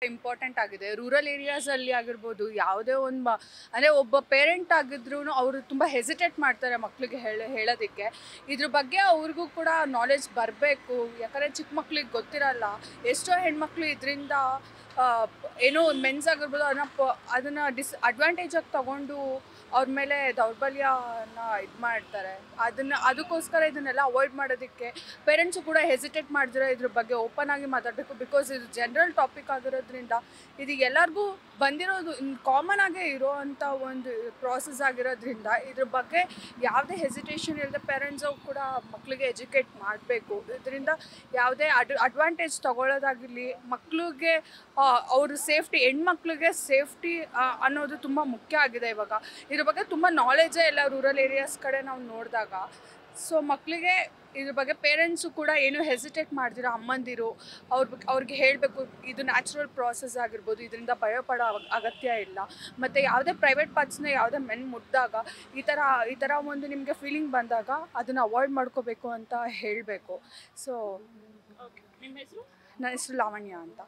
Important ಆಗಿದೆ. Rural ಏರಿಯಾಸಲ್ಲಿ ಆಗಿರ್ಬೋದು, ಯಾವುದೇ ಒಂದು ಅಂದರೆ ಒಬ್ಬ ಪೇರೆಂಟ್ ಆಗಿದ್ರೂ ಅವರು ತುಂಬ ಹೆಸಿಟೇಟ್ ಮಾಡ್ತಾರೆ ಮಕ್ಕಳಿಗೆ ಹೇಳೋದಕ್ಕೆ. ಇದ್ರ ಬಗ್ಗೆ ಅವ್ರಿಗೂ ಕೂಡ ನಾಲೆಜ್ ಬರಬೇಕು. ಯಾಕಂದರೆ ಚಿಕ್ಕ ಮಕ್ಳಿಗೆ ಗೊತ್ತಿರಲ್ಲ. ಎಷ್ಟೋ ಹೆಣ್ಮಕ್ಳು ಇದರಿಂದ ಏನೋ ಮೆನ್ಸ್ ಆಗಿರ್ಬೋದು ಅದನ್ನು ಅಡ್ವಾಂಟೇಜಾಗಿ ತೊಗೊಂಡು ಅವ್ರ ಮೇಲೆ ದೌರ್ಬಲ್ಯನ ಇದು ಮಾಡ್ತಾರೆ. ಅದಕ್ಕೋಸ್ಕರ ಇದನ್ನೆಲ್ಲ ಅವಾಯ್ಡ್ ಮಾಡೋದಕ್ಕೆ ಪೇರೆಂಟ್ಸು ಕೂಡ ಹೆಸಿಟೇಟ್ ಮಾಡಿದ್ರೆ ಇದ್ರ ಬಗ್ಗೆ ಓಪನ್ ಆಗಿ ಮಾತಾಡಬೇಕು. ಬಿಕಾಸ್ ಇದು ಜನರಲ್ ಟಾಪಿಕ್ ಆಗಿರೋದ್ರಿಂದ ಇದು ಎಲ್ಲರಿಗೂ ಬಂದಿರೋದು ಕಾಮನ್ ಆಗೇ ಇರೋವಂಥ ಒಂದು ಪ್ರಾಸೆಸ್ ಆಗಿರೋದ್ರಿಂದ ಇದ್ರ ಬಗ್ಗೆ ಯಾವುದೇ ಹೆಸಿಟೇಷನ್ ಇಲ್ಲದೆ ಪೇರೆಂಟ್ಸು ಕೂಡ ಮಕ್ಕಳಿಗೆ ಎಜುಕೇಟ್ ಮಾಡಬೇಕು. ಇದರಿಂದ ಯಾವುದೇ ಅಡ್ವಾಂಟೇಜ್ ತೊಗೊಳ್ಳೋದಾಗಿರಲಿ, ಮಕ್ಕಳಿಗೆ ಅವ್ರ ಸೇಫ್ಟಿ, ಹೆಣ್ಮಕ್ಳಿಗೆ ಸೇಫ್ಟಿ ಅನ್ನೋದು ತುಂಬ ಮುಖ್ಯ ಆಗಿದೆ ಇವಾಗ. ಇದ್ರ ಬಗ್ಗೆ ತುಂಬ ನಾಲೆಜೇ ಇಲ್ಲ ರೂರಲ್ ಏರಿಯಾಸ್ ಕಡೆ ನಾವು ನೋಡಿದಾಗ. ಸೊ ಮಕ್ಕಳಿಗೆ ಇದ್ರ ಬಗ್ಗೆ ಪೇರೆಂಟ್ಸು ಕೂಡ ಏನು ಹೆಸಿಟೇಟ್ ಮಾಡ್ದಿರೋ ಅಮ್ಮಂದಿರು ಅವ್ರಿಗೆ ಹೇಳಬೇಕು, ಇದು ನ್ಯಾಚುರಲ್ ಪ್ರಾಸೆಸ್ ಆಗಿರ್ಬೋದು, ಇದರಿಂದ ಭಯಪಡೋ ಅಗತ್ಯ ಇಲ್ಲ. ಮತ್ತು ಯಾವುದೇ ಪ್ರೈವೇಟ್ ಪಾರ್ಟ್ಸ್ನ ಯಾವುದೇ ಮೆನ್ ಮುಟ್ಟಿದಾಗ ಈ ಥರ ಒಂದು ನಿಮಗೆ ಫೀಲಿಂಗ್ ಬಂದಾಗ ಅದನ್ನು ಅವಾಯ್ಡ್ ಮಾಡ್ಕೋಬೇಕು ಅಂತ ಹೇಳಬೇಕು. ಸೊ ನಿಮ್ಮ ಹೆಸರು? ನನ್ನ ಹೆಸರು ಲಾವಣ್ಯ ಅಂತ.